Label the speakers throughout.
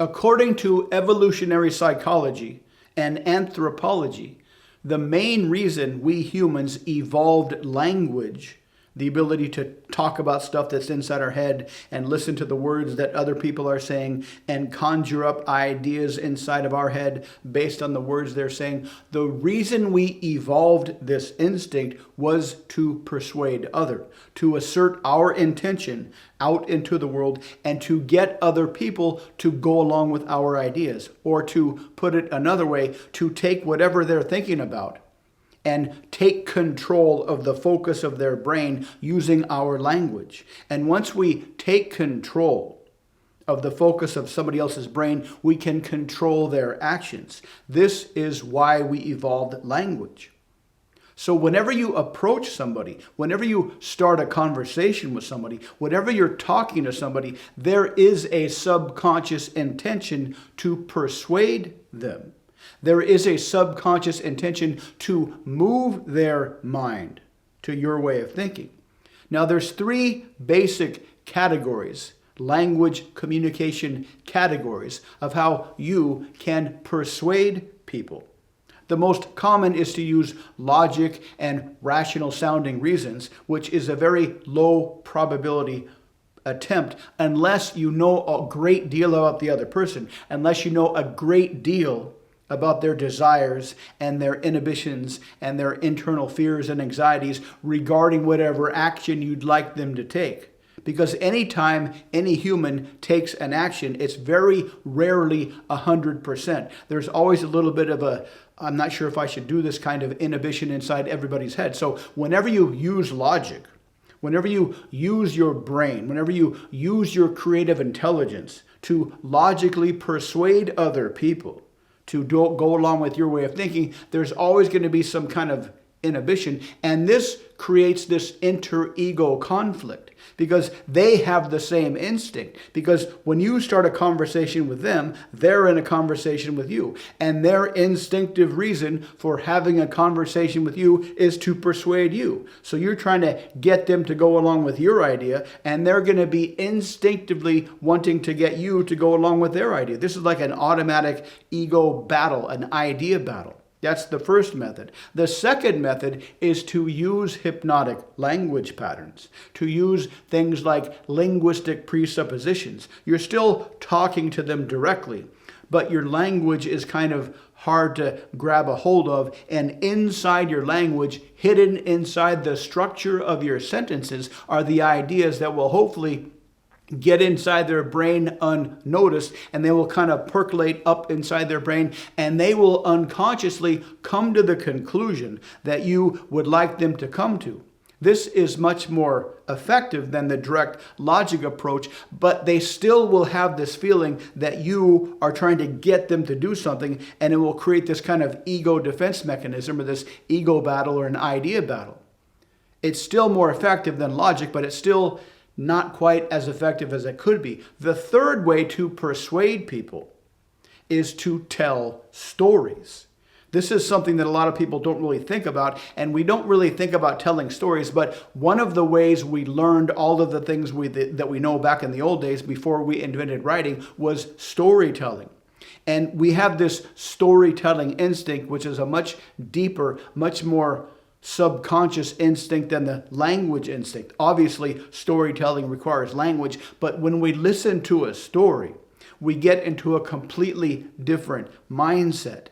Speaker 1: According to evolutionary psychology and anthropology, the main reason we humans evolved language, the ability to talk about stuff that's inside our head and listen to the words that other people are saying and conjure up ideas inside of our head based on the words they're saying. The reason we evolved this instinct was to persuade others, to assert our intention out into the world and to get other people to go along with our ideas, or to put it another way, to take whatever they're thinking about and take control of the focus of their brain using our language. And once we take control of the focus of somebody else's brain, we can control their actions. This is why we evolved language. So whenever you approach somebody, whenever you start a conversation with somebody, whenever you're talking to somebody, there is a subconscious intention to persuade them. There is a subconscious intention to move their mind to your way of thinking. Now, there's three basic categories, language communication categories, of how you can persuade people. The most common is to use logic and rational sounding reasons, which is a very low probability attempt unless you know a great deal about the other person, unless you know a great deal about their desires and their inhibitions and their internal fears and anxieties regarding whatever action you'd like them to take. Because anytime any human takes an action, it's very rarely 100%. There's always a little bit of a, I'm not sure if I should do this kind of inhibition inside everybody's head. So whenever you use logic, whenever you use your brain, whenever you use your creative intelligence to logically persuade other people to go along with your way of thinking, there's always going to be some kind of inhibition. And this creates this inter-ego conflict because they have the same instinct. Because when you start a conversation with them, they're in a conversation with you. And their instinctive reason for having a conversation with you is to persuade you. So you're trying to get them to go along with your idea, and they're going to be instinctively wanting to get you to go along with their idea. This is like an automatic ego battle, an idea battle. That's the first method. The second method is to use hypnotic language patterns, to use things like linguistic presuppositions. You're still talking to them directly, but your language is kind of hard to grab a hold of, and inside your language, hidden inside the structure of your sentences, are the ideas that will hopefully get inside their brain unnoticed, and they will kind of percolate up inside their brain, and they will unconsciously come to the conclusion that you would like them to come to. This is much more effective than the direct logic approach, but they still will have this feeling that you are trying to get them to do something, and it will create this kind of ego defense mechanism, or this ego battle or an idea battle. It's still more effective than logic, but it's still not quite as effective as it could be. The third way to persuade people is to tell stories. This is something that a lot of people don't really think about, and we don't really think about telling stories, but one of the ways we learned all of the things that we know back in the old days before we invented writing was storytelling. And we have this storytelling instinct, which is a much deeper, much more subconscious instinct than the language instinct. Obviously, storytelling requires language, but when we listen to a story, we get into a completely different mindset.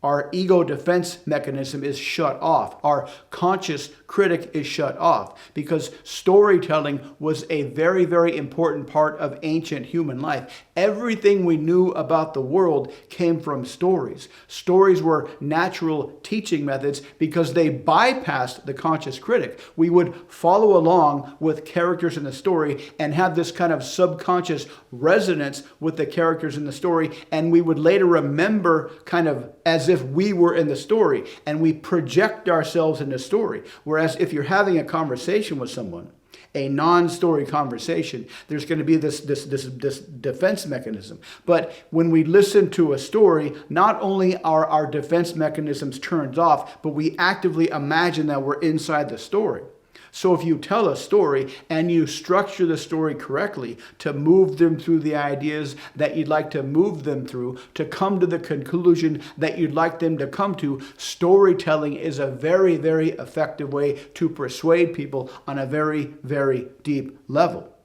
Speaker 1: Our ego defense mechanism is shut off. Our conscious critic is shut off because storytelling was a very, very important part of ancient human life. Everything we knew about the world came from stories. Stories were natural teaching methods because they bypassed the conscious critic. We would follow along with characters in the story and have this kind of subconscious resonance with the characters in the story, and we would later remember kind of as if we were in the story, and we project ourselves in the story. Whereas if you're having a conversation with someone, a non-story conversation, there's going to be this defense mechanism. But when we listen to a story, not only are our defense mechanisms turned off, but we actively imagine that we're inside the story. So if you tell a story and you structure the story correctly to move them through the ideas that you'd like to move them through, to come to the conclusion that you'd like them to come to, storytelling is a very, very effective way to persuade people on a very, very deep level.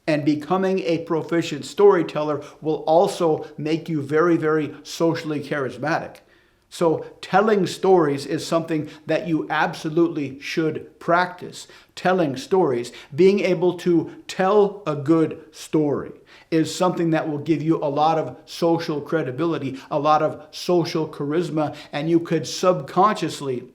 Speaker 1: And becoming a proficient storyteller will also make you very, very socially charismatic. So telling stories is something that you absolutely should practice. Telling stories, being able to tell a good story, is something that will give you a lot of social credibility, a lot of social charisma, and you could subconsciously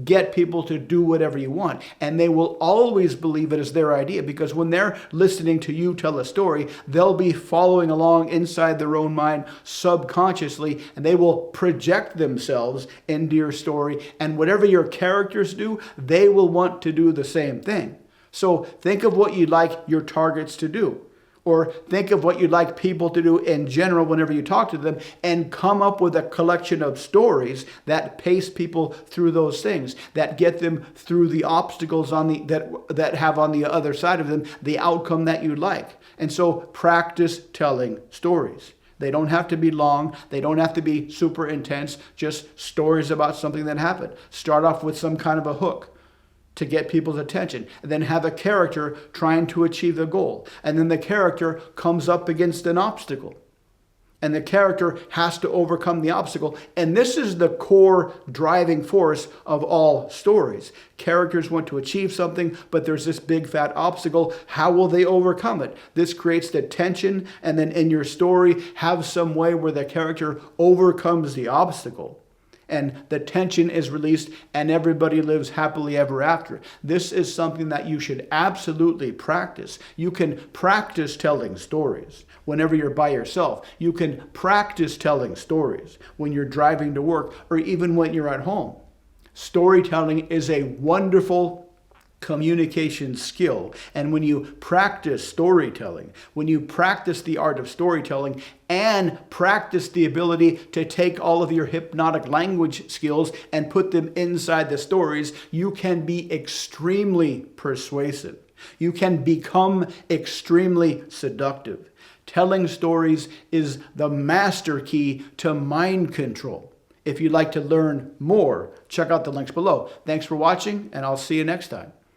Speaker 1: get people to do whatever you want. And they will always believe it is their idea, because when they're listening to you tell a story, they'll be following along inside their own mind subconsciously, and they will project themselves into your story. And whatever your characters do, they will want to do the same thing. So think of what you'd like your targets to do. Or think of what you'd like people to do in general whenever you talk to them, and come up with a collection of stories that pace people through those things, that get them through the obstacles that have on the other side of them the outcome that you'd like. And so practice telling stories. They don't have to be long. They don't have to be super intense. Just stories about something that happened. Start off with some kind of a hook to get people's attention, and then have a character trying to achieve the goal. And then the character comes up against an obstacle, and the character has to overcome the obstacle. And this is the core driving force of all stories. Characters want to achieve something, but there's this big fat obstacle. How will they overcome it? This creates the tension, and then in your story, have some way where the character overcomes the obstacle, and the tension is released, and everybody lives happily ever after. This is something that you should absolutely practice. You can practice telling stories whenever you're by yourself. You can practice telling stories when you're driving to work, or even when you're at home. Storytelling is a wonderful communication skill. And when you practice storytelling, when you practice the art of storytelling and practice the ability to take all of your hypnotic language skills and put them inside the stories, you can be extremely persuasive. You can become extremely seductive. Telling stories is the master key to mind control. If you'd like to learn more, check out the links below. Thanks for watching, and I'll see you next time.